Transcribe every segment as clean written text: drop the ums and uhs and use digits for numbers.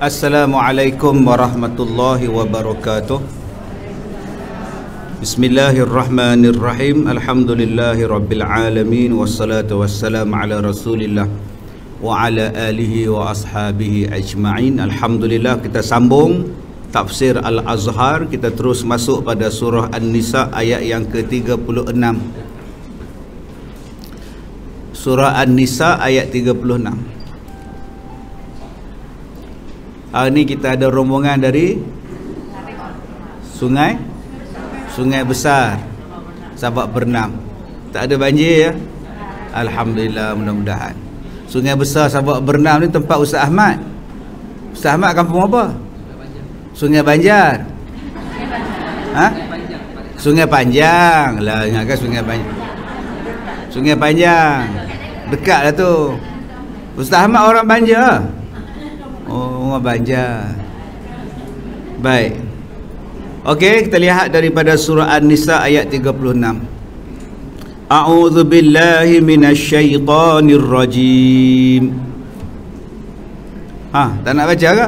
Assalamualaikum warahmatullahi wabarakatuh. Bismillahirrahmanirrahim. Alhamdulillahi rabbil alamin. Wassalatu wassalamu ala rasulillah wa ala alihi wa ashabihi ajma'in. Alhamdulillah, kita sambung tafsir Al-Azhar. Kita terus masuk pada surah An-Nisa ayat yang ke-36. Surah An-Nisa ayat 36. Hari ni kita ada rombongan dari Sungai Besar, sahabat berenam. Tak ada banjir ya? Alhamdulillah, mudah-mudahan. Sungai Besar sahabat berenam ni tempat Ustaz Ahmad. Ustaz Ahmad kampung apa? Sungai Banjar. Ha? Sungai Panjang. Lah, ingatkan Sungai Panjang. Sungai Panjang. Dekat lah tu. Ustaz Ahmad orang Banjar. Oh, orang Banjar. Baik. Okey, kita lihat daripada surah An-Nisa ayat 36. A'udzu billahi minasyaitonir rajim. Tak nak baca ke?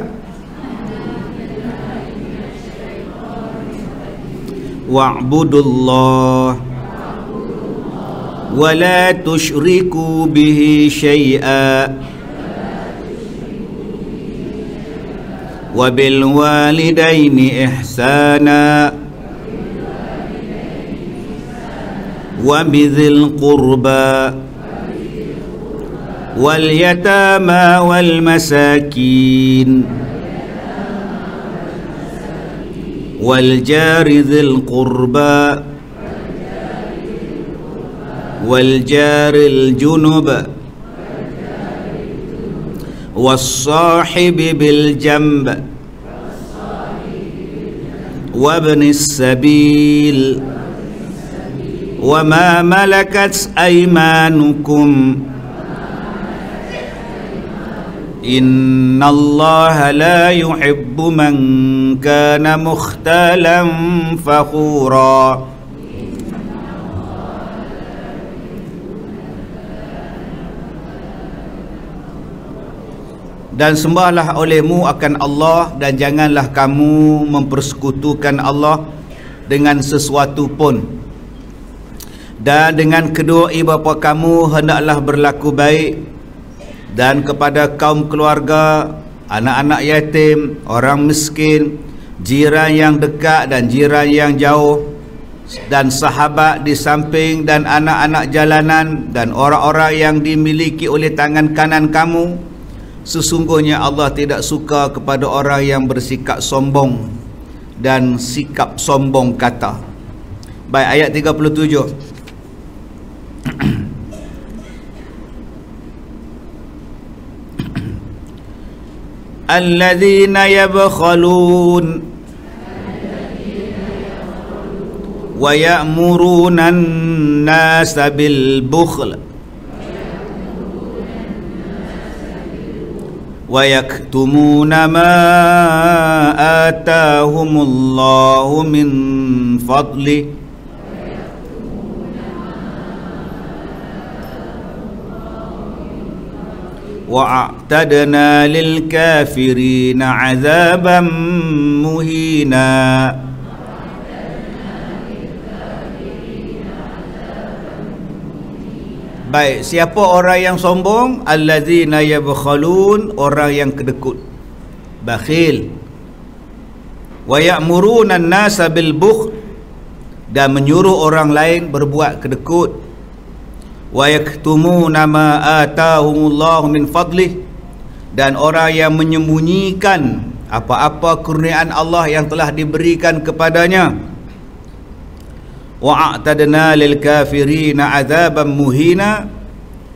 Wa'budullah wa la tusyriku bihi syai'a wabil walidaini ihsana wa bizil qurba wal yatama wal masakin wal jari dzil qurba wal jaril junub والصاحب بالجنب وابن السبيل وما ملكت أيمانكم إن الله لا يحب من كان مختالا فخورا. Dan sembahlah olehmu akan Allah, dan janganlah kamu mempersekutukan Allah dengan sesuatu pun. Dan dengan kedua ibu bapa kamu hendaklah berlaku baik, dan kepada kaum keluarga, anak-anak yatim, orang miskin, jiran yang dekat dan jiran yang jauh, dan sahabat di samping, dan anak-anak jalanan, dan orang-orang yang dimiliki oleh tangan kanan kamu. Sesungguhnya Allah tidak suka kepada orang yang bersikap sombong dan sikap sombong kata. Baik, ayat 37. Alladzina yabkhalun wa ya'muruna an-nasa bil bukhl wa yaktumuna ma atahumullahu min fadli wa a'tadna lil kafirina azaban muhina. Baik, siapa orang yang sombong? Allazina yabkhalun, orang yang kedekut, bakhil. Wa ya'muruna an-nasa bil bukhl, dan menyuruh orang lain berbuat kedekut. Wa yaktumuna ma atahumullahu min fadlih, dan orang yang menyembunyikan apa-apa kurniaan Allah yang telah diberikan kepadanya. Wa a'tadna lil kafirina azaban muhina,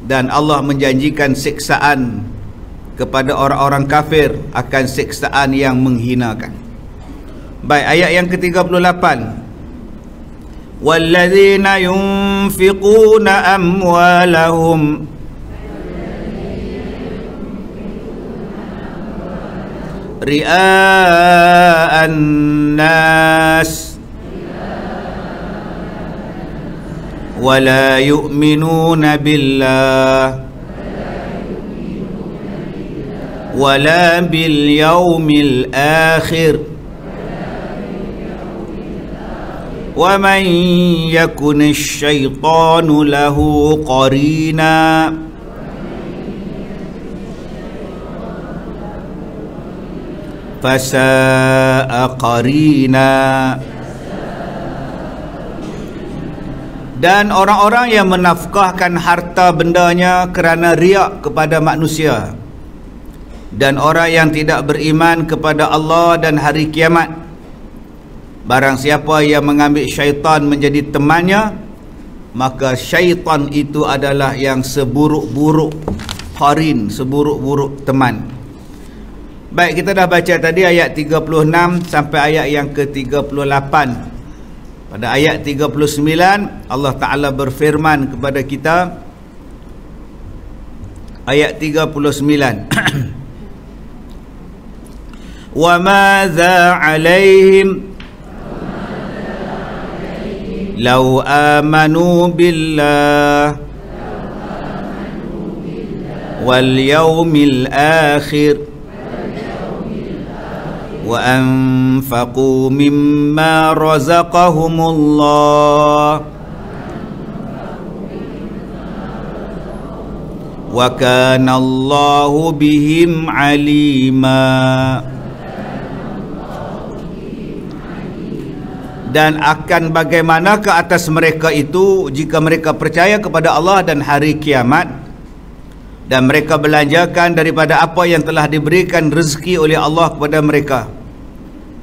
dan Allah menjanjikan siksaan kepada orang-orang kafir, akan siksaan yang menghinakan. Baik, ayat yang ke-38. Walladzina yunfiquna amwalahum ria'an nas ولا يؤمنون بالله wala bil yaumil akhir wa man yakunish syaitanu lahu qarina fasa'a qarina. Dan orang-orang yang menafkahkan harta bendanya kerana riak kepada manusia, dan orang yang tidak beriman kepada Allah dan hari kiamat, barang siapa yang mengambil syaitan menjadi temannya, maka syaitan itu adalah yang seburuk-buruk qarin, seburuk-buruk teman. Baik, kita dah baca tadi ayat 36 sampai ayat yang ke-38. Pada ayat 39 Allah Ta'ala berfirman kepada kita, ayat 39, wa madza 'alaihim law amanu billah wal yaumil akhir wa anfaqu mimma razaqahumullah wa kana Allahu bihim alima. Dan akan bagaimana ke atas mereka itu jika mereka percaya kepada Allah dan hari kiamat, dan mereka belanjakan daripada apa yang telah diberikan rezeki oleh Allah kepada mereka,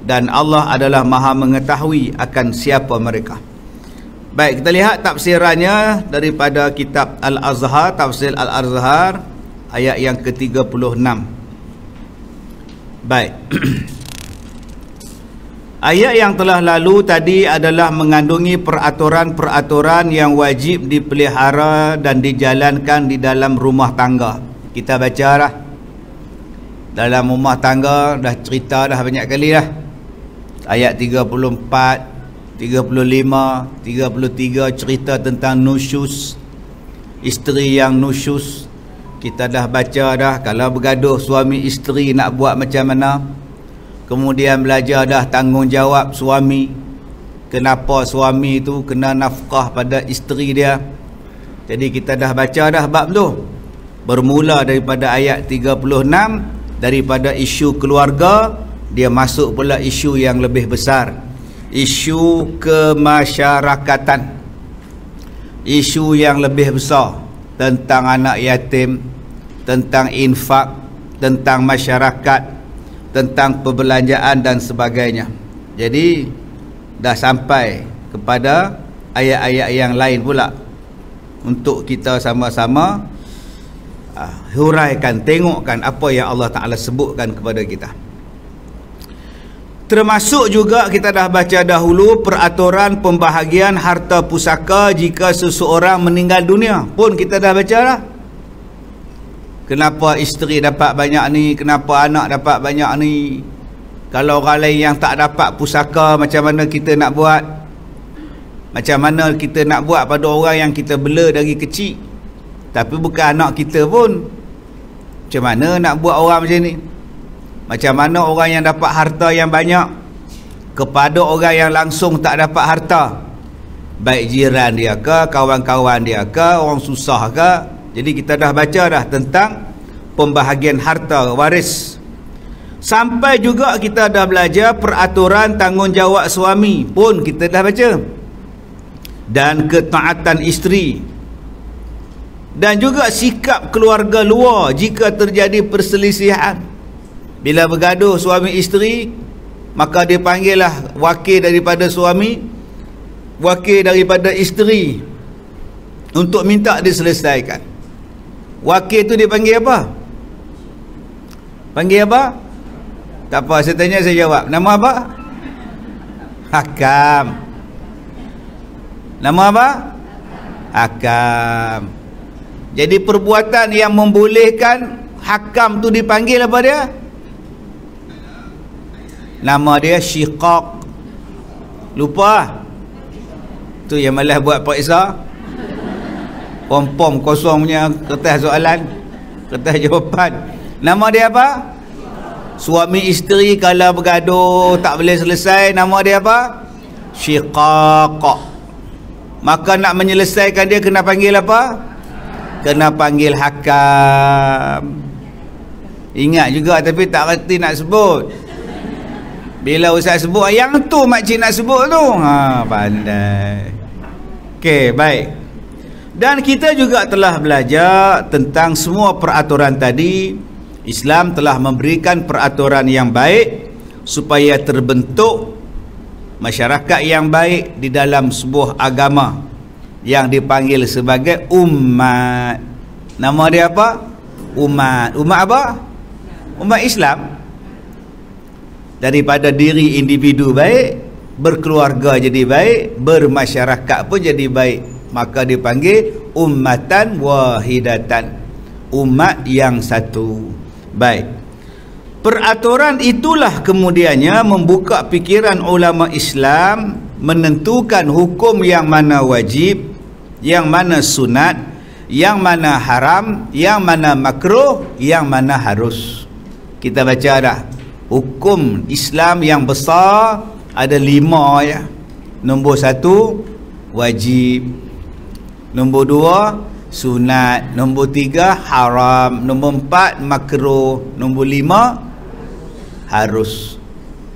dan Allah adalah maha mengetahui akan siapa mereka. Baik, kita lihat tafsirannya daripada kitab Al-Azhar, tafsir Al-Azhar, ayat yang ke-36. Baik. Ayat yang telah lalu tadi adalah mengandungi peraturan-peraturan yang wajib dipelihara dan dijalankan di dalam rumah tangga. Kita baca dah. Dalam rumah tangga dah cerita dah banyak kali dah. Ayat 34, 35, 33 cerita tentang nusyus, isteri yang nusyus. Kita dah baca dah kalau bergaduh suami isteri nak buat macam mana. Kemudian belajar dah tanggungjawab suami, kenapa suami itu kena nafkah pada isteri dia. Jadi kita dah baca dah bab tu. Bermula daripada ayat 36, daripada isu keluarga, dia masuk pula isu yang lebih besar, isu kemasyarakatan, isu yang lebih besar tentang anak yatim, tentang infak, tentang masyarakat, tentang perbelanjaan dan sebagainya. Jadi dah sampai kepada ayat-ayat yang lain pula untuk kita sama-sama huraikan, tengokkan apa yang Allah Ta'ala sebutkan kepada kita. Termasuk juga kita dah baca dahulu peraturan pembahagian harta pusaka jika seseorang meninggal dunia pun kita dah baca dah. Kenapa isteri dapat banyak ni, kenapa anak dapat banyak ni. Kalau orang lain yang tak dapat pusaka, macam mana kita nak buat? Macam mana kita nak buat pada orang yang kita bela dari kecil, tapi bukan anak kita pun? Macam mana nak buat orang macam ni? Macam mana orang yang dapat harta yang banyak kepada orang yang langsung tak dapat harta, baik jiran dia ke, kawan-kawan dia ke, orang susah ke. Jadi kita dah baca dah tentang pembahagian harta waris. Sampai juga kita dah belajar peraturan tanggungjawab suami pun kita dah baca, dan ketaatan isteri, dan juga sikap keluarga luar jika terjadi perselisihan. Bila bergaduh suami isteri, maka dipanggillah wakil daripada suami, wakil daripada isteri untuk minta diselesaikan. Wakil tu dipanggil apa? Panggil apa? Tak apa, saya tanya saya jawab. Nama apa? Hakam. Nama apa? Hakam. Jadi perbuatan yang membolehkan hakam tu dipanggil apa dia? Nama dia syiqaq. Lupa? Tu yang malas buat periksa. Pom-pom kosong punya kertas soalan, kertas jawapan. Nama dia apa? Suami isteri kalau bergaduh tak boleh selesai, nama dia apa? Syiqaq. Maka nak menyelesaikan dia kena panggil apa? Kena panggil hakam. Ingat juga tapi tak reti nak sebut. Bila ustaz sebut yang tu makcik nak sebut tu, pandai. Okey, baik. Dan kita juga telah belajar tentang semua peraturan tadi. Islam telah memberikan peraturan yang baik supaya terbentuk masyarakat yang baik di dalam sebuah agama yang dipanggil sebagai umat. Nama dia apa? Umat. Umat apa? Umat Islam. Daripada diri individu baik, berkeluarga jadi baik, bermasyarakat pun jadi baik, maka dipanggil ummatan wahidatan, umat yang satu. Baik. Peraturan itulah kemudiannya membuka fikiran ulama Islam menentukan hukum yang mana wajib, yang mana sunat, yang mana haram, yang mana makruh, yang mana harus. Kita baca dah. Hukum Islam yang besar ada 5 ya. Nombor 1 wajib, nombor 2 sunat, nombor 3 haram, nombor 4 makruh, nombor 5 harus.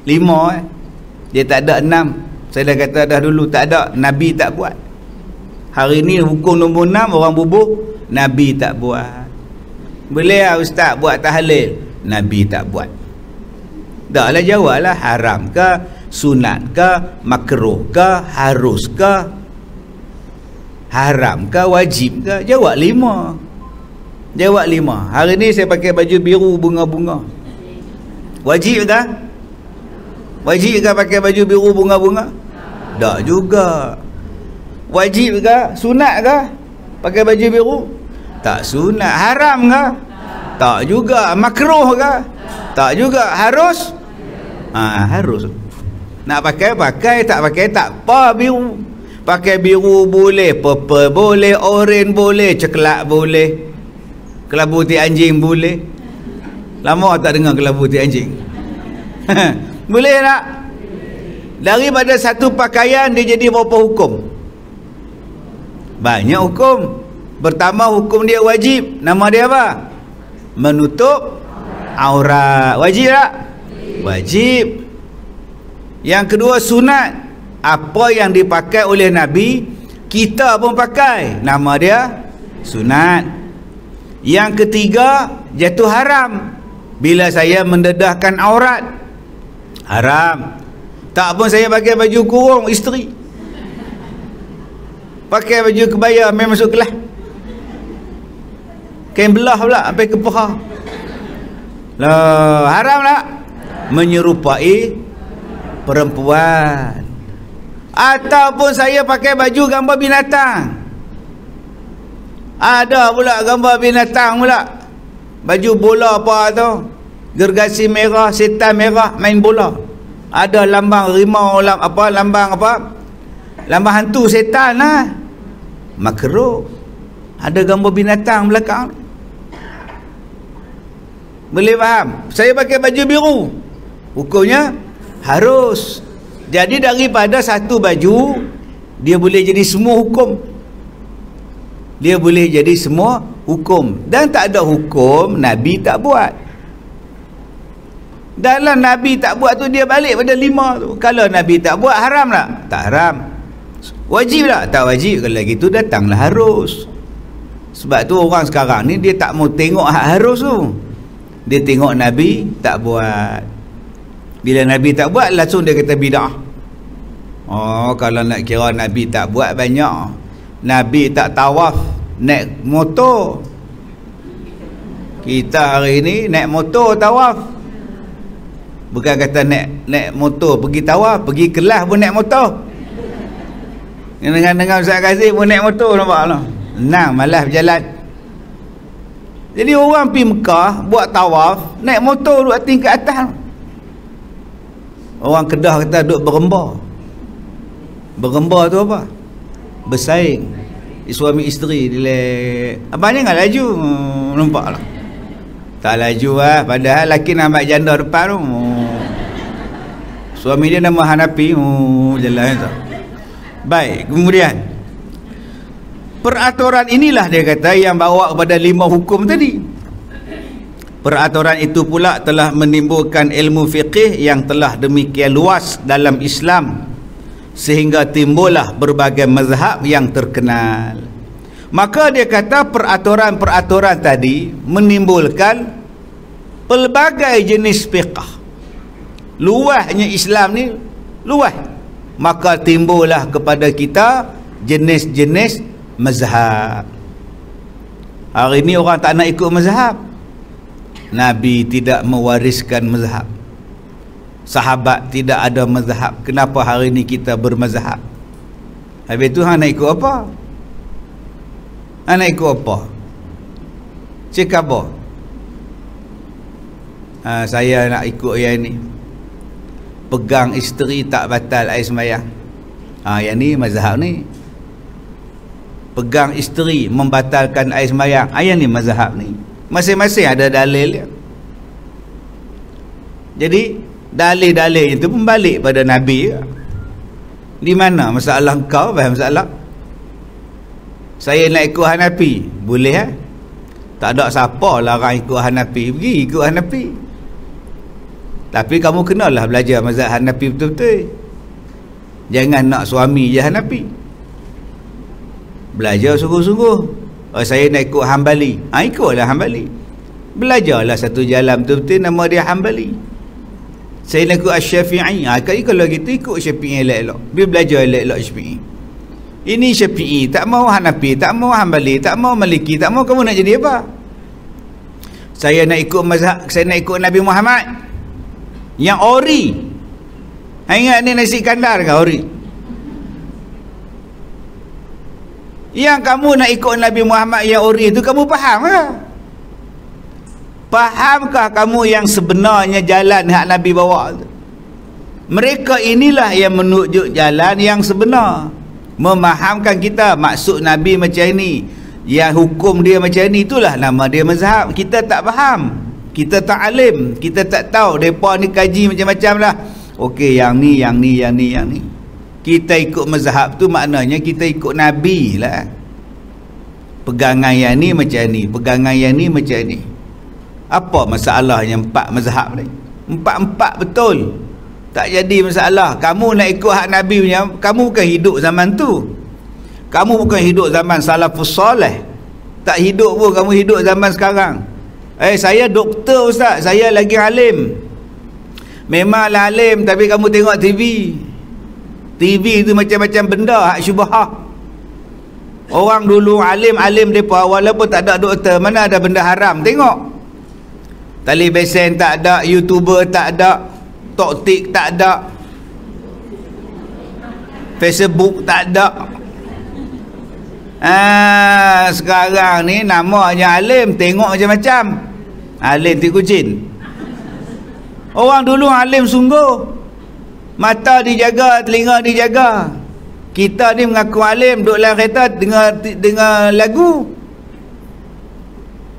5 dia tak ada 6. Saya dah kata dah dulu tak ada, Nabi tak buat. Hari ni hukum nombor 6 orang bubuh, Nabi tak buat. Boleh lah ustaz buat tahlil, Nabi tak buat. Taklah jawablah haram ke, sunat ke, makruh ke, harus ke, haram ke, wajib ke? Jawab 5. Jawab 5. Hari ni saya pakai baju biru bunga-bunga. Wajib ke? Wajib ke pakai baju biru bunga-bunga? Tak juga. Wajib ke? Sunat ke pakai baju biru? Tak sunat. Haram ke? Tak juga. Makruh ke? Tak juga. Harus? Harus. Nak pakai, tak pakai tak apa biru. Pakai biru boleh, purple boleh, orange boleh, coklat boleh, kelabu ti anjing boleh. Lama tak dengar kelabu ti anjing. Boleh tak? Daripada satu pakaian dia jadi berapa hukum? Banyak hukum. Pertama hukum dia wajib. Nama dia apa? Menutup aurat. Wajib tak? Wajib. Yang kedua sunat. Apa yang dipakai oleh Nabi kita pun pakai, nama dia sunat. Yang ketiga jatuh haram. Bila saya mendedahkan aurat, haram. Tak pun saya pakai baju kurung isteri, pakai baju kebaya main masuk kelas, kain belah pula sampai ke paha. Lah, haram tak? Menyerupai perempuan. Ataupun saya pakai baju gambar binatang. Ada pula gambar binatang pula. Baju bola apa tu, gergasi merah, setan merah main bola. Ada lambang rimau, lambang hantu setan lah. Makruh. Ada gambar binatang belakang. Boleh faham? Saya pakai baju biru, hukumnya harus. Jadi daripada satu baju dia boleh jadi semua hukum. Dia boleh jadi semua hukum. Dan tak ada hukum Nabi tak buat. Dalam Nabi tak buat tu dia balik pada 5 tu. Kalau Nabi tak buat haram tak? Tak haram. Wajib tak? Tak wajib. Kalau gitu datanglah harus. Sebab tu orang sekarang ni dia tak mau tengok hak harus tu. Dia tengok Nabi tak buat. Bila Nabi tak buat langsung dia kata bid'ah. Oh, kalau nak kira Nabi tak buat banyak. Nabi tak tawaf naik motor. Kita hari ni naik motor tawaf. Bukan kata naik motor pergi tawaf, pergi kelas pun naik motor. Dengan Ustaz Kazim pun naik motor, nampak tak? Senang, malas berjalan. Jadi orang pergi Mekah buat tawaf naik motor duduk tingkat atas. Orang Kedah kata duduk berembar. Berembar tu apa? Bersaing. Suami isteri dia abang jangan laju, nampak lah. Tak laju lah. Padahal laki nampak janda depan tu. Suami dia nama Hanafi. Jelas tu. Baik, kemudian peraturan inilah dia kata yang bawa kepada 5 hukum tadi. Peraturan itu pula telah menimbulkan ilmu fiqih yang telah demikian luas dalam Islam sehingga timbullah berbagai mazhab yang terkenal. Maka dia kata peraturan-peraturan tadi menimbulkan pelbagai jenis fiqh. Luasnya Islam ni luas. Maka timbullah kepada kita jenis-jenis mazhab. Hari ni orang tak nak ikut mazhab. Nabi tidak mewariskan mazhab. Sahabat tidak ada mazhab. Kenapa hari ni kita bermazhab? Habis tu hang nak ikut apa? Hang nak ikut apa? Cakap apa? Saya nak ikut yang ni. Pegang isteri tak batal air sembahyang. Yang ni mazhab ni. Pegang isteri membatalkan air sembahyang. Yang ni mazhab ni. Masing-masing ada dalil dia. Jadi dalil-dalil itu pun balik pada Nabi. Di mana masalah kau? Faham masalah? Saya nak ikut Hanafi. Boleh tak ada siapa larang ikut Hanafi. Pergi ikut Hanafi. Tapi kamu kenalah belajar mazhab Hanafi betul-betul. Jangan nak suami je Hanafi. Belajar sungguh-sungguh. Saya nak ikut Hambali. Ikutlah Hambali. Belajarlah satu jalan betul-betul nama dia Hambali. Saya nak ikut Syafi'i. Kalau gitu ikut Syafi'i elok-elok. Dia belajar elok-elok Syafi'i. Ini Syafi'i, tak mau Hanafi, tak mau Hambali, tak mau Maliki, tak mau, kamu nak jadi apa? Saya nak ikut mazhab, saya nak ikut Nabi Muhammad yang ori. Ingat ni nasi kandar ke ori? Yang kamu nak ikut Nabi Muhammad yang ori itu, kamu faham ke? Fahamkah kamu yang sebenarnya jalan yang Nabi bawa tu? Mereka inilah yang menunjuk jalan yang sebenar. Memahamkan kita maksud Nabi macam ni, yang hukum dia macam ni, itulah nama dia mazhab. Kita tak faham, kita tak alim, kita tak tahu. Mereka ni kaji macam-macam lah. Okey, yang ni, yang ni, yang ni, yang ni. Kita ikut mazhab tu maknanya kita ikut Nabi lah. Pegangan yang ni macam ni, pegangan yang ni macam ni. Apa masalahnya 4 mazhab ni? 4 betul. Tak jadi masalah. Kamu nak ikut hak Nabi punya, kamu bukan hidup zaman tu. Kamu bukan hidup zaman salafus soleh. Tak hidup pun, kamu hidup zaman sekarang. Saya doktor ustaz, saya lagi alim. Memanglah alim, tapi kamu tengok TV. TV tu macam-macam benda hak syubhah. Orang dulu alim-alim depa, walaupun tak ada doktor, mana ada benda haram, tengok. Tali besen tak ada, YouTuber tak ada, TikTok tak ada, Facebook tak ada. Sekarang ni namanya alim, tengok macam-macam. Alim ti kucing. Orang dulu alim sungguh. Mata dijaga, telinga dijaga. Kita ni mengaku alim, duduk dalam kereta dengar lagu.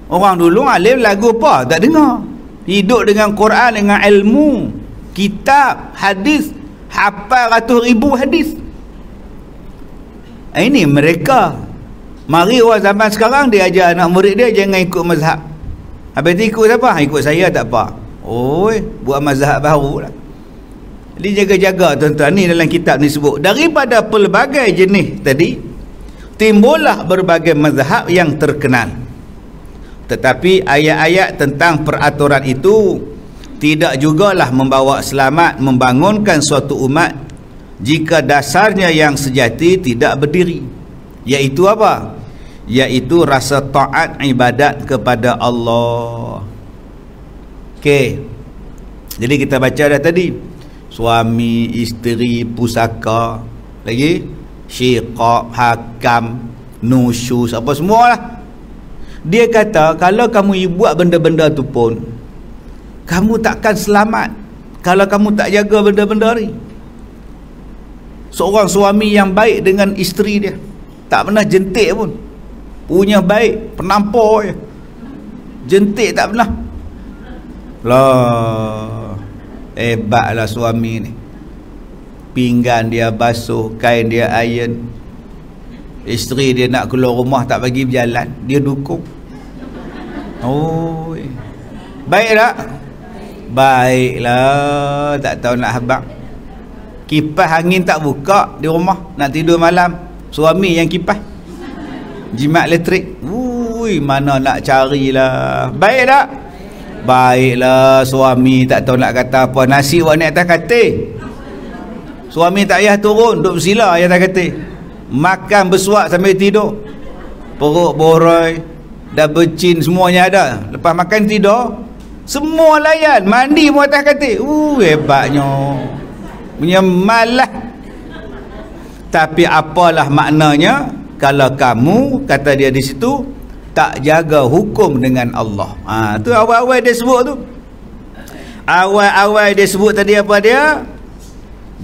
Orang dulu alim lagu apa? Tak dengar. Hidup dengan Quran, dengan ilmu, kitab, hadis, hafal ratus ribu hadis. Ini mereka. Mari orang zaman sekarang dia ajar anak murid dia jangan ikut mazhab. Habis tu ikut siapa? Ikut saya tak apa. Buat mazhab baru lah. Jadi jaga-jaga tuan-tuan, ni dalam kitab ni sebut, daripada pelbagai jenis tadi timbullah berbagai mazhab yang terkenal. Tetapi ayat-ayat tentang peraturan itu tidak jugalah membawa selamat membangunkan suatu umat jika dasarnya yang sejati tidak berdiri. Iaitu apa? Iaitu rasa taat ibadat kepada Allah. Okey. Jadi kita baca dah tadi. Suami, isteri, pusaka, lagi syiqaq, hakam, nusyus, apa semualah. Dia kata kalau kamu buat benda-benda tu pun kamu takkan selamat kalau kamu tak jaga benda-benda ni. Seorang suami yang baik dengan isteri dia, tak pernah jentik pun, punya baik, penampar je, jentik tak pernah. Lah, hebatlah suami ni. Pinggan dia basuh, kain dia iron. Isteri dia nak keluar rumah tak bagi berjalan, dia dukung. Oh, baik tak? Baiklah, tak tahu nak habaq. Kipas angin tak buka di rumah, nak tidur malam, suami yang kipas. Jimat elektrik. Ui, mana nak carilah. Baik tak? Baiklah, suami tak tahu nak kata apa. Nasi awak naik atas katil, suami tak payah turun, duduk bersila atas katil. Makan bersuak sampai tidur. Perut boroi, dah bercin, semuanya ada. Lepas makan tidur, semua layan, mandi pun atas katil. Hebatnya. Punya malah. Tapi apalah maknanya kalau kamu, kata dia di situ, tak jaga hukum dengan Allah. Tu awal-awal dia sebut tu. Awal-awal dia sebut tadi apa dia?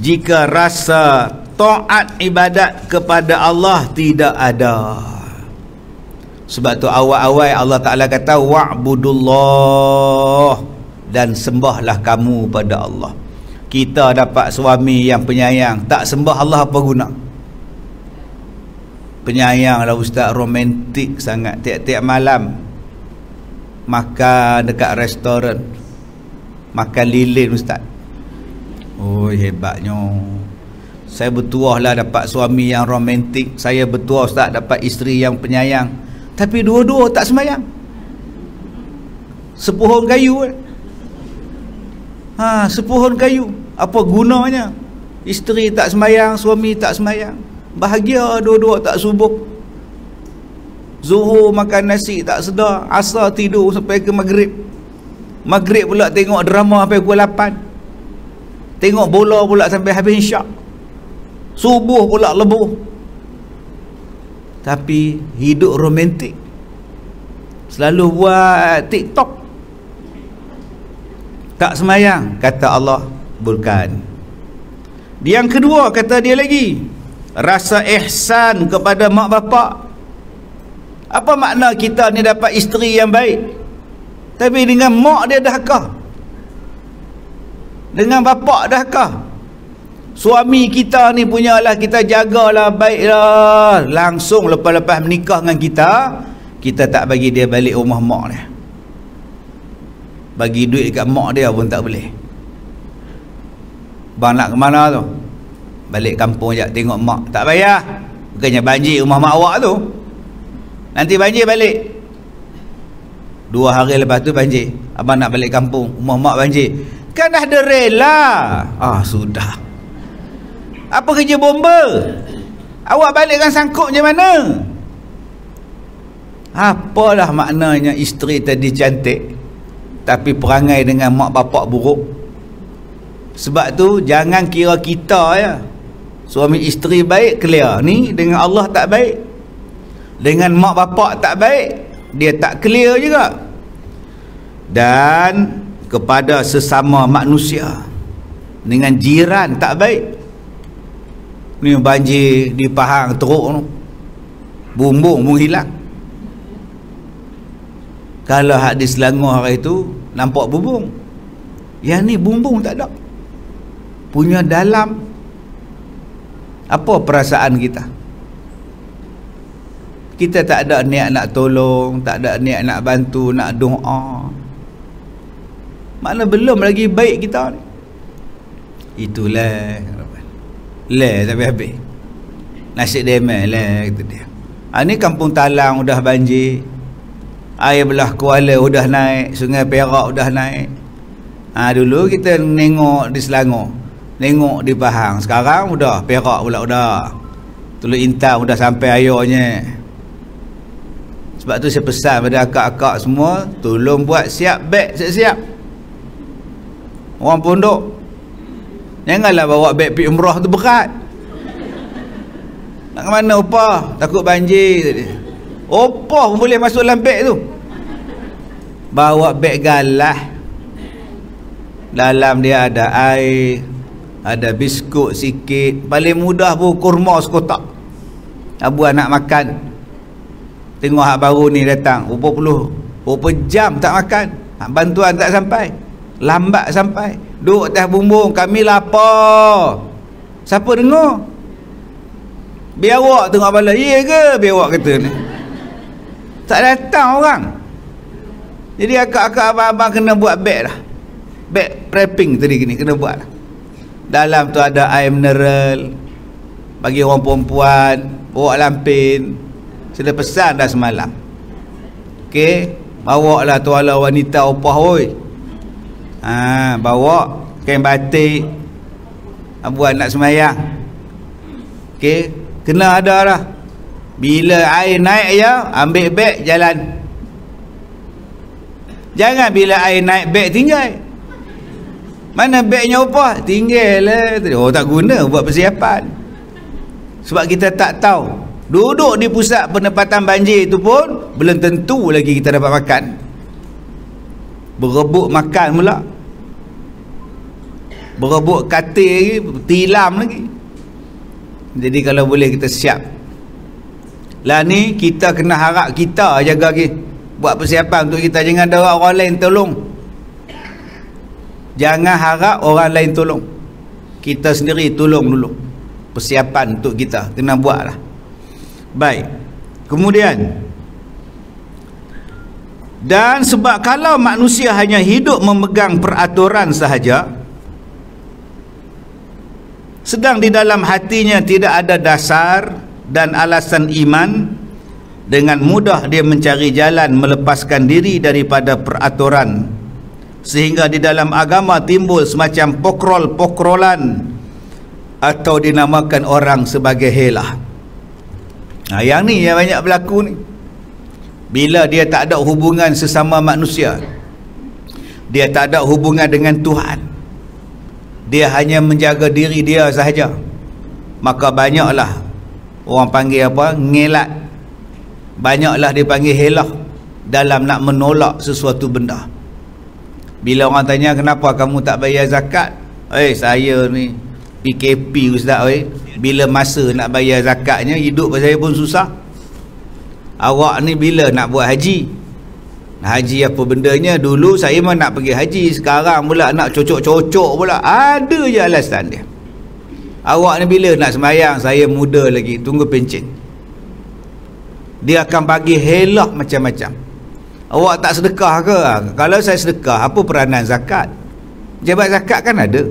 Jika rasa taat ibadat kepada Allah tidak ada. Sebab tu awal-awal Allah Ta'ala kata wa'budullah, dan sembahlah kamu pada Allah. Kita dapat suami yang penyayang, tak sembah Allah apa guna? Penyayang lah ustaz, romantik sangat. Tiap-tiap malam makan dekat restoran, makan lilin ustaz. Oh, hebatnya. Saya bertuah lah dapat suami yang romantik. Saya bertuah ustaz dapat isteri yang penyayang. Tapi dua-dua tak sembahyang. Sepohon kayu sepohon kayu. Apa gunanya? Isteri tak sembahyang, suami tak sembahyang. Bahagia dua-dua tak subuh. Zuhur makan nasi tak sedar, asar tidur sampai ke maghrib. Maghrib pula tengok drama sampai pukul 8. Tengok bola pula sampai habis isyak. Subuh pula lebuh. Tapi hidup romantik. Selalu buat TikTok. Tak sembahyang, kata Allah, bukan. Yang kedua kata dia lagi, rasa ihsan kepada mak bapak. Apa makna kita ni dapat isteri yang baik, tapi dengan mak dia dahkah, dengan bapak dahkah? Suami kita ni punyalah kita jagalah baiklah. Langsung lepas-lepas menikah dengan kita, kita tak bagi dia balik rumah mak dia. Bagi duit dekat mak dia pun tak boleh. Bang nak ke mana tu? Balik kampung sekejap tengok mak. Tak payah. Bukannya banjir rumah mak awak tu. Nanti banjir balik. 2 hari lepas tu banjir. Abang nak balik kampung, rumah mak banjir. Kan dah ada rela. Sudah. Apa kerja bomba? Awak balikkan sangkut macam mana? Apalah maknanya isteri tadi cantik, tapi perangai dengan mak bapak buruk. Sebab tu jangan kira kita ya suami isteri baik clear, ni dengan Allah tak baik, dengan mak bapak tak baik, dia tak clear juga. Dan kepada sesama manusia, dengan jiran tak baik. Ni banjir di Pahang teruk tu, bumbung pun hilang. Kalau hak di Selangor hari tu nampak bumbung, yang ni bumbung tak ada. Punya dalam apa perasaan kita? Kita tak ada niat nak tolong, tak ada niat nak bantu, nak doa. Mana belum lagi baik kita ni. Itulah tapi habis nasib demel lah, kata dia. Ni kampung Talang udah banjir, air belah Kuala udah naik, Sungai Perak udah naik. Dulu kita nengok di Selangor, nengok di Pahang, sekarang udah Perak pula udah. Teluk Intan udah sampai airnya. Sebab tu saya pesan pada akak-akak semua, tolong buat siap beg siap-siap. Orang pondok, janganlah bawa beg pergi umrah tu berat. Nak ke mana upah? Takut banjir. Upah pun boleh masuk dalam beg tu. Bawa beg galah, dalam dia ada air, ada biskut sikit, paling mudah pun kurma sekotak. Abu nak makan, tengok hak baru ni datang, berapa jam tak makan, bantuan tak sampai. lambat sampai. Duduk atas bumbung, kami lapar. Siapa dengar? Biar awak tengok bala. Ya ke? Biar awak kata ni. Tak datang orang. Jadi akak-akak abang-abang kena buat beg dah. Beg prepping tadi gini kena buat dah. Dalam tu ada air mineral bagi orang perempuan, bawa lampin. Sudah pesan dah semalam. Okey, bawa lah tuala wanita opah oi. Bawa kain batik buat nak semayang. Okey, kena ada dah. Bila air naik ya, ambil beg jalan. Jangan bila air naik beg tinggal. Mana begnya opah? Tinggal lah. Oh, tak guna buat persiapan. Sebab kita tak tahu. Duduk di pusat penempatan banjir itu pun belum tentu lagi kita dapat makan. Berebut makan pula. Berebut katil lagi, tilam lagi. Jadi kalau boleh kita siap. Lah ni kita kena harap kita jaga lagi. Buat persiapan untuk kita. Jangan ada orang lain tolong. Jangan harap orang lain tolong. Kita sendiri tolong dulu. Persiapan untuk kita kena buat lah. Baik. Kemudian, dan sebab kalau manusia hanya hidup memegang peraturan sahaja, sedang di dalam hatinya tidak ada dasar dan alasan iman, dengan mudah dia mencari jalan melepaskan diri daripada peraturan, sehingga di dalam agama timbul semacam pokrol-pokrolan atau dinamakan orang sebagai helah. Yang ni yang banyak berlaku ni. Bila dia tak ada hubungan sesama manusia, dia tak ada hubungan dengan Tuhan, dia hanya menjaga diri dia sahaja, maka banyaklah orang panggil apa? Ngelat. Banyaklah dia panggil helah dalam nak menolak sesuatu benda. Bila orang tanya kenapa kamu tak bayar zakat? Saya ni PKP ustaz bila masa nak bayar zakatnya, hidup saya pun susah. Awak ni bila nak buat haji? Haji apa bendanya? Dulu saya memang nak pergi haji, sekarang pula nak cocok-cocok pula. Ada je alasan dia. Awak ni bila nak sembahyang? Saya muda lagi, tunggu pencen. Dia akan bagi helah macam-macam. Awak tak sedekah ke? Kalau saya sedekah, apa peranan zakat? Jabat zakat kan ada.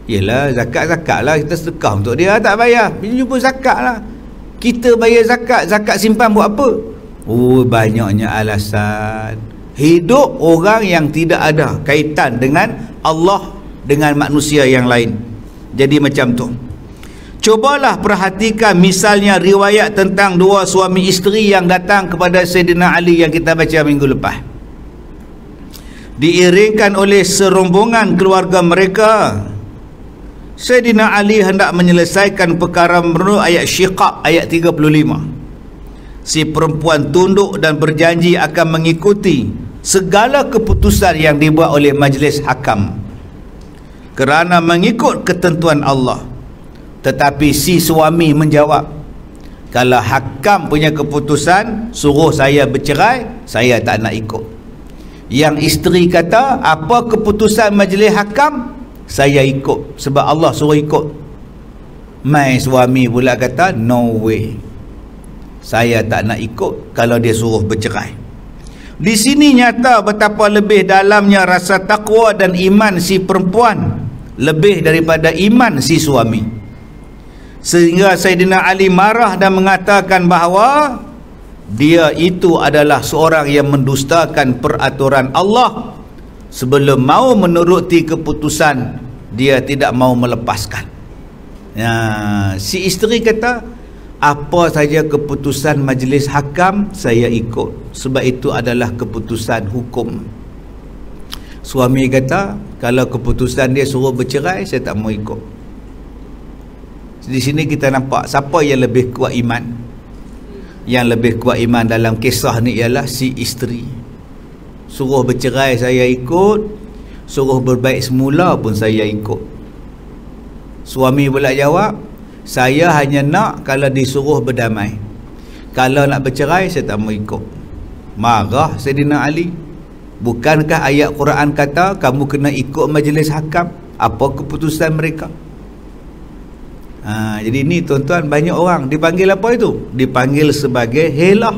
Yelah, zakat-zakat lah, kita sedekah untuk dia, tak bayar. Bila jumpa zakat lah. Kita bayar zakat, zakat simpan buat apa? Oh, banyaknya alasan. Hidup orang yang tidak ada kaitan dengan Allah, dengan manusia yang lain. Jadi macam tu. Cobalah perhatikan misalnya riwayat tentang dua suami isteri yang datang kepada Sayyidina Ali yang kita baca minggu lepas. Diiringkan oleh serombongan keluarga mereka. Sayyidina Ali hendak menyelesaikan perkara menurut ayat Syiqaq ayat 35. Si perempuan tunduk dan berjanji akan mengikuti segala keputusan yang dibuat oleh majlis hakam kerana mengikut ketentuan Allah. Tetapi si suami menjawab, kalau hakam punya keputusan suruh saya bercerai, saya tak nak ikut. Yang isteri kata, apa keputusan majlis hakam, saya ikut sebab Allah suruh ikut. Mai suami pula kata, no way, saya tak nak ikut kalau dia suruh bercerai. Di sini nyata betapa lebih dalamnya rasa takwa dan iman si perempuan lebih daripada iman si suami. Sehingga Sayyidina Ali marah dan mengatakan bahawa dia itu adalah seorang yang mendustakan peraturan Allah. Sebelum mau menuruti keputusan, dia tidak mau melepaskan. Si isteri kata, apa saja keputusan majlis hakam saya ikut, sebab itu adalah keputusan hukum. Suami kata, kalau keputusan dia suruh bercerai, saya tak mau ikut. Di sini kita nampak siapa yang lebih kuat iman. Yang lebih kuat iman dalam kisah ni ialah si isteri. Suruh bercerai saya ikut, suruh berbaik semula pun saya ikut. Suami pula jawab, saya hanya nak kalau disuruh berdamai, kalau nak bercerai saya tak mau ikut. Marah Sayyidina Ali. Bukankah ayat Quran kata kamu kena ikut majlis hakam, apa keputusan mereka? Jadi ni tuan-tuan, banyak orang dipanggil apa itu? Dipanggil sebagai helah.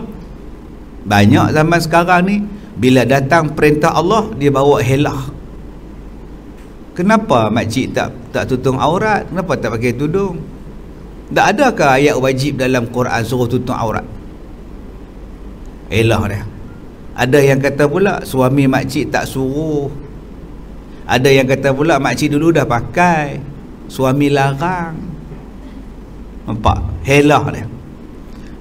Banyak zaman sekarang ni, bila datang perintah Allah, dia bawa helah. Kenapa makcik tak tutup aurat? Kenapa tak pakai tudung? Tak adakah ayat wajib dalam Quran suruh tutup aurat? Helah dia. Ada yang kata pula suami makcik tak suruh. Ada yang kata pula makcik dulu dah pakai, suami larang. Nampak? Helah dia.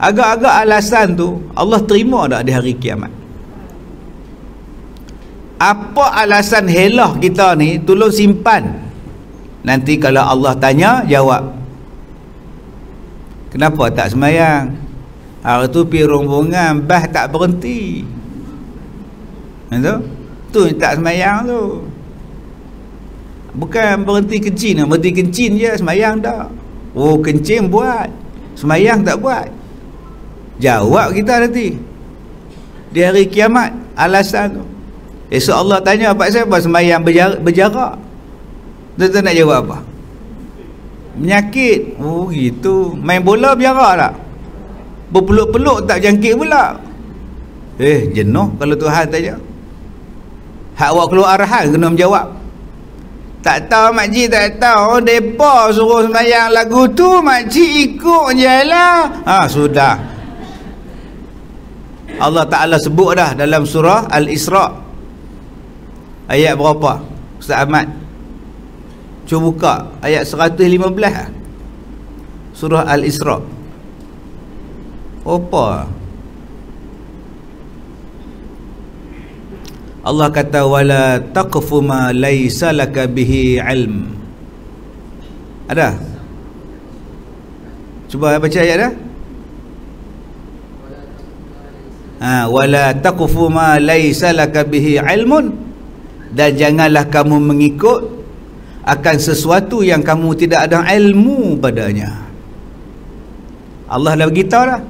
Agak-agak alasan tu Allah terima tak di hari kiamat? Apa alasan helah kita ni? Tolong simpan. Nanti kalau Allah tanya, jawab. Kenapa tak semayang? Hari tu pergi rombongan, bah tak berhenti. Tu tak semayang tu. Bukan berhenti kencing, berhenti kencing je, semayang tak. Oh, kencing buat, semayang tak buat. Jawab kita nanti di hari kiamat alasan tu. Esok Allah tanya apa siapa semayang berjarak. Tuan-tuan nak jawab apa? Menyakit. Oh gitu. Main bola berjarak tak? Berpeluk-peluk tak jangkit pula. Jenuh kalau Tuhan tanya. Hak awak keluar arahan kena menjawab. Tak tahu makcik, tak tahu. Mereka suruh sembahyang lagu tu, makcik ikut je lah. Sudah. Allah Ta'ala sebut dah dalam surah Al-Isra. Ayat berapa? Ustaz Ahmad, cuba buka ayat 115. Surah Al-Isra. Apa? Allah kata wala taqfu ma laysa laka bihi ilm. Ada? Cuba baca ayat dah. Wala taqfu ma laysa laka bihi ilmun, dan janganlah kamu mengikut akan sesuatu yang kamu tidak ada ilmu padanya. Allah dah beritahu dah.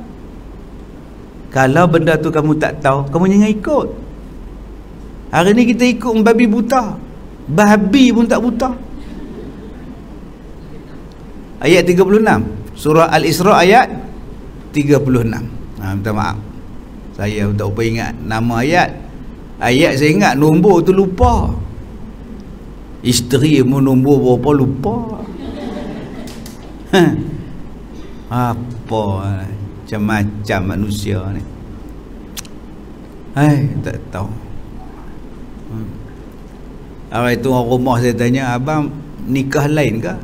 Kalau benda tu kamu tak tahu, kamu jangan ikut. Hari ni kita ikut babi buta. Babi pun tak buta. Ayat 36 surah Al-Isra ayat 36. Minta maaf, saya tak apa ingat nama ayat. Ayat saya ingat, nombor tu lupa. Isteri pun nombor berapa lupa. Apa macam-macam manusia ni. Tak tahu. Hari tu orang rumah saya tanya, abang nikah lain ke?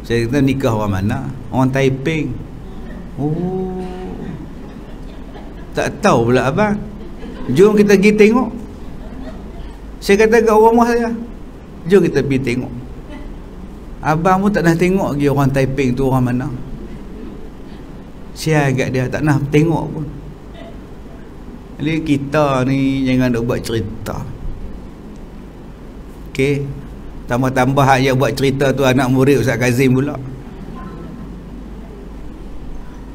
Saya kata nikah orang mana? Orang Taiping. Oh, tak tahu pula abang. Jom kita pergi tengok. Saya kata kat orang rumah saya, jom kita pergi tengok. Abang pun tak nak tengok lagi orang Taiping tu orang mana. Sial kat dia, tak nak tengok pun. Jadi kita ni jangan nak buat cerita. Okey, tambah-tambah hak yang buat cerita tu anak murid Ustaz Kazim pula.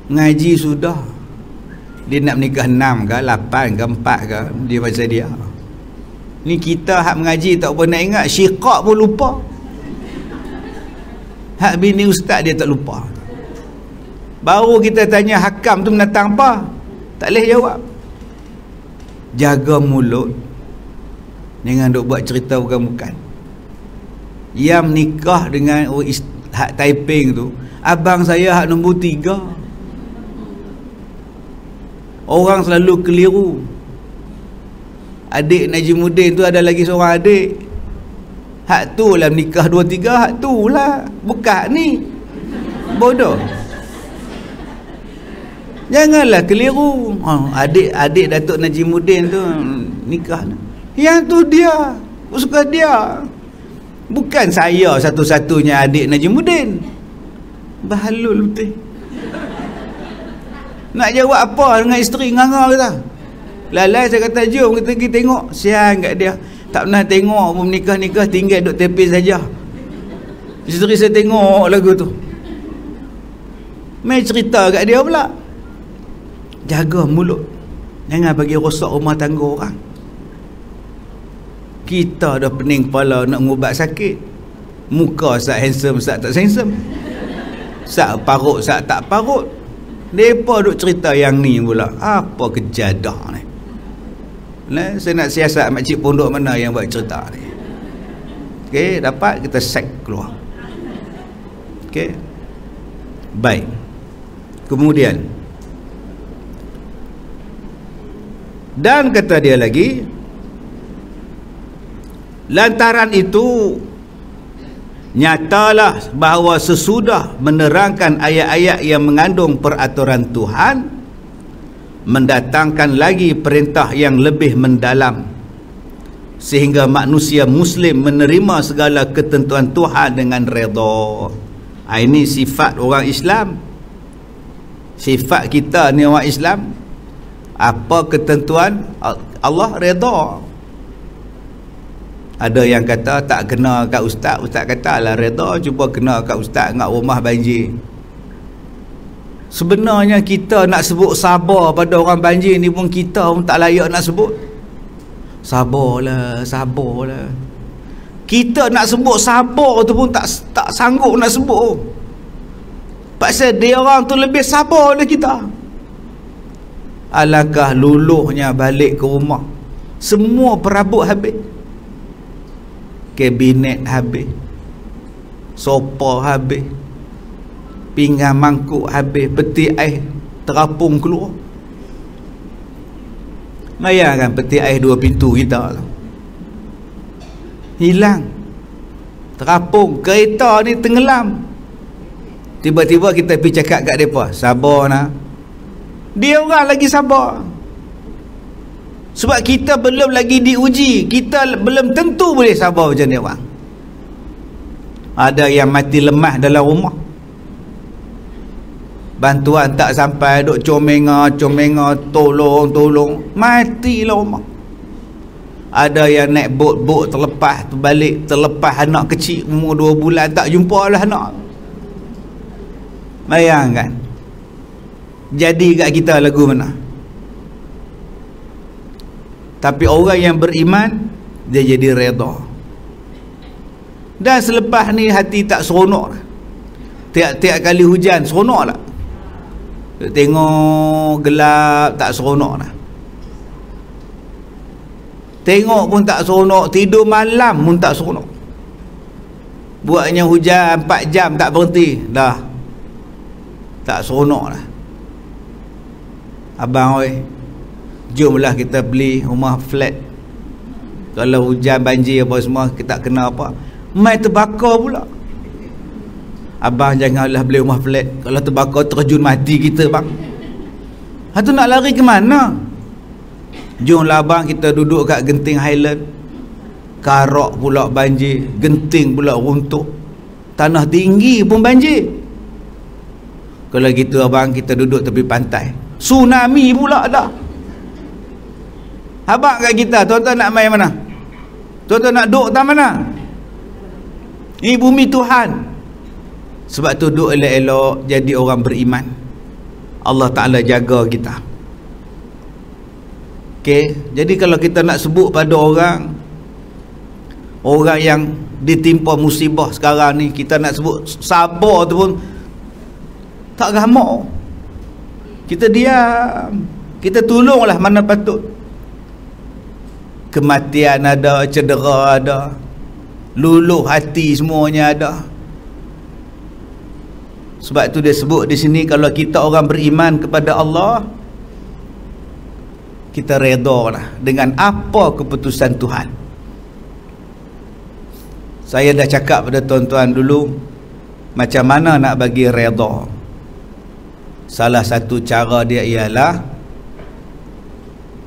Ngaji sudah, dia nak menikah 6 ke 8 ke 4 ke, dia macam dia. Ni kita hak mengaji tak pernah ingat, syiqaq pun lupa. Hak bini ustaz dia tak lupa. Baru kita tanya hakam tu menatang apa, tak boleh jawab. Jaga mulut, jangan duk buat cerita bukan-bukan. Yang nikah dengan hak Taiping tu, abang saya hak nombor 3. Orang selalu keliru. Adik Najimuddin tu ada lagi seorang adik, hak tu lah nikah 2-3, hak tu lah, bukan ni. Bodoh. Janganlah keliru. Adik Datuk Najimuddin tu nikah, yang tu dia, suka dia. Bukan saya satu-satunya adik Najimuddin. Bahalul betul. Nak jawab apa dengan isteri nganga kita? Lalai saya kata jom kita pergi tengok. Siang kat dia, tak pernah tengok pun menikah-nikah, tinggal duduk tepi saja. Isteri saya tengok lagu tu, main cerita kat dia pula. Jaga mulut, jangan bagi rosak rumah tangga orang. Kita dah pening kepala nak ngubat sakit. Muka sat handsome, sat tak handsome. Sat parut, sat tak parut. Mereka duk cerita yang ni pula. Apa kejadah ni? Nah, saya nak siasat makcik pondok mana yang buat cerita ni. Okey, dapat kita sack keluar. Okey. Baik. Kemudian dan kata dia lagi, lantaran itu nyatalah bahawa sesudah menerangkan ayat-ayat yang mengandung peraturan Tuhan, mendatangkan lagi perintah yang lebih mendalam, sehingga manusia muslim menerima segala ketentuan Tuhan dengan redha. Ini sifat orang Islam. Sifat kita ni orang Islam, apa ketentuan Allah redha. Ada yang kata tak kena kat ustaz, ustaz kata lah redha, cuba kena kat ustaz kat rumah banjir. Sebenarnya kita nak sebut sabar pada orang banjir ni pun kita pun tak layak nak sebut. Sabarlah, sabarlah. Kita nak sebut sabar tu pun tak sanggup nak sebut. Pasal dia orang tu lebih sabar daripada kita. Alangkah luluhnya balik ke rumah, semua perabot habis. Kabinet habis, sofa habis, pinggan mangkuk habis, peti air terapung keluar. Bayangkan peti air 2 pintu kita tu hilang, terapung. Kereta ni tenggelam. Tiba-tiba kita pergi cakap kat mereka, sabar nak. Dia orang lagi sabar. Sebab kita belum lagi diuji, kita belum tentu boleh sabar macam ni orang. Ada yang mati lemah dalam rumah, bantuan tak sampai, duk comenga, tolong, matilah rumah. Ada yang naik bot terlepas, balik terlepas anak kecil umur 2 bulan, tak jumpa lah anak. Bayangkan jadi kat kita lagu mana. Tapi orang yang beriman, dia jadi redha. Dan selepas ni hati tak seronok. Tiap-tiap kali hujan seronok lah. Tengok gelap tak seronok lah. Tengok pun tak seronok, tidur malam pun tak seronok. Buatnya hujan 4 jam tak berhenti, dah tak seronok lah. Abang oi, jomlah kita beli rumah flat. Kalau hujan banjir apa semua, kita tak kena apa, mai terbakar pula. Abang janganlah beli rumah flat, kalau terbakar terjun mati kita bang. Ha tu nak lari ke mana? Jomlah abang kita duduk kat Genting Highland. Karak pula banjir, Genting pula runtuh, tanah tinggi pun banjir. Kalau gitu abang kita duduk tepi pantai, tsunami pula dah. Abang kat kita, tuan-tuan nak main mana? Tuan-tuan nak duduk tak mana? Ini bumi Tuhan. Sebab tu duduk elok-elok, jadi orang beriman. Allah Ta'ala jaga kita. Okay? Jadi kalau kita nak sebut pada orang yang ditimpa musibah sekarang ni, kita nak sebut sabar tu pun tak gamak. Kita diam, kita tolonglah mana patut. Kematian ada, cedera ada, luluh hati semuanya ada. Sebab tu dia sebut di sini, kalau kita orang beriman kepada Allah, kita redha lah dengan apa keputusan Tuhan. Saya dah cakap pada tuan-tuan dulu macam mana nak bagi redha. Salah satu cara dia ialah,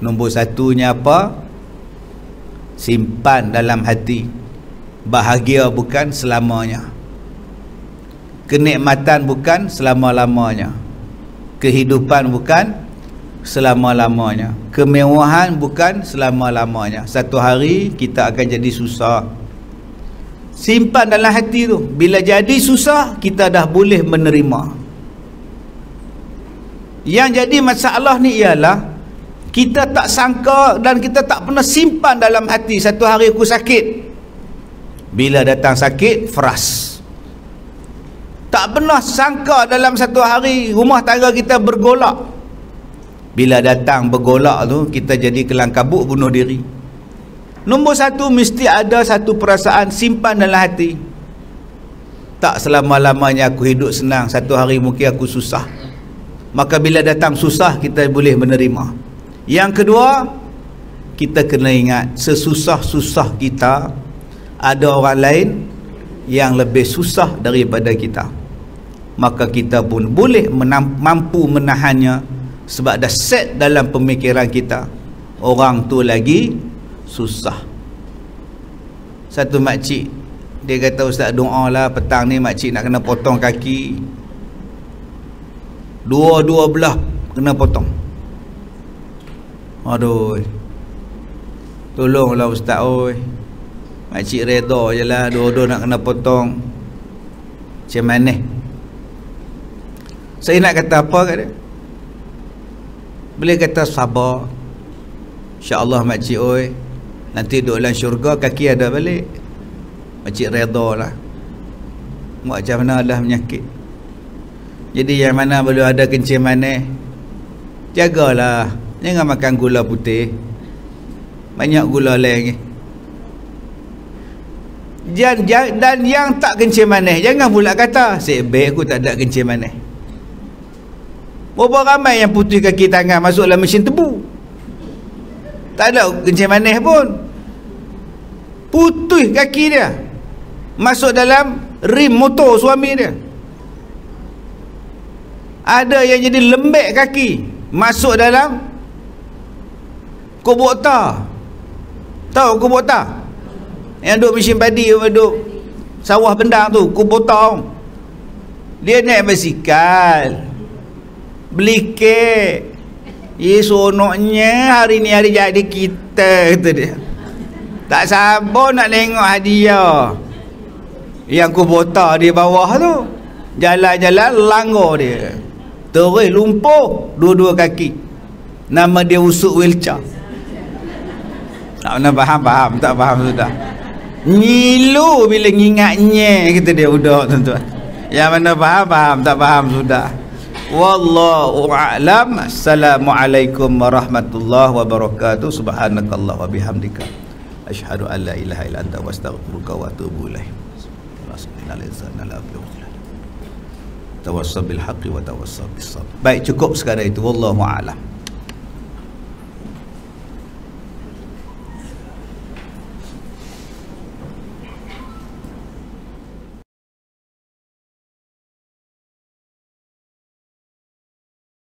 nombor satunya apa? Simpan dalam hati, bahagia bukan selamanya, kenikmatan bukan selama-lamanya, kehidupan bukan selama-lamanya, kemewahan bukan selama-lamanya. Satu hari kita akan jadi susah. Simpan dalam hati tu. Bila jadi susah, kita dah boleh menerima. Yang jadi masalah ni ialah Kita tak sangka dan kita tak pernah simpan dalam hati, satu hari aku sakit. Bila datang sakit, fras. Tak pernah sangka dalam satu hari rumah tangga kita bergolak. Bila datang bergolak tu, kita jadi kelang kabut, bunuh diri. Nombor satu, mesti ada satu perasaan simpan dalam hati. Tak selama-lamanya aku hidup senang, satu hari mungkin aku susah. Maka bila datang susah, kita boleh menerima. Yang kedua, kita kena ingat, sesusah-susah kita, ada orang lain yang lebih susah daripada kita. Maka kita pun boleh mampu menahannya, sebab dah set dalam pemikiran kita, orang tu lagi susah. Satu makcik, dia kata, ustaz doa lah petang ni makcik nak kena potong kaki, dua-dua belah kena potong. Aduh, tolonglah ustaz, oi, makcik reda je lah, dua-dua nak kena potong. Macam mana? Saya nak kata apa kat dia? Boleh kata sabar, insya-Allah makcik oi, nanti duduk dalam syurga kaki ada balik. Makcik reda lah. Macam mana dah menyakit. Jadi yang mana belum ada kencing manis, jagalah, jangan makan gula putih, banyak gula lain. Dan yang tak kencing manis, jangan pula kata sebab aku tak ada kencing manis. Berapa ramai yang putih kaki tangan masuk dalam mesin tebu, tak ada kencing manis pun, putih kaki dia masuk dalam rim motor suami dia. Ada yang jadi lembek kaki masuk dalam kubota. Tahu kubota? Yang duk mesin padi, duk sawah bendang tu, kubota. Dia naik basikal, beli kek. Sonoknya hari ni hari jadi kita, kata dia. Tak sabar nak tengok hadiah. Yang kubota di bawah tu, jalan-jalan langgar dia, terus lumpuh dua-dua kaki. Nama dia usuk wheelchair. Tak pernah faham, tak faham sudah. Ngilu bila ngingatnya, kata dia budak tuan-tuan. Yang mana faham, tak faham sudah. Wallahu a'lam. Assalamualaikum warahmatullahi wabarakatuh. Subhanakallah wa bihamdika, asyhadu an la ilaha illa anta wastaghfiruka wa atubu ilaik. Tawassal bil haqqi wa tawassal bis sabr. Baik, cukup sekadar itu. Wallahu a'lam.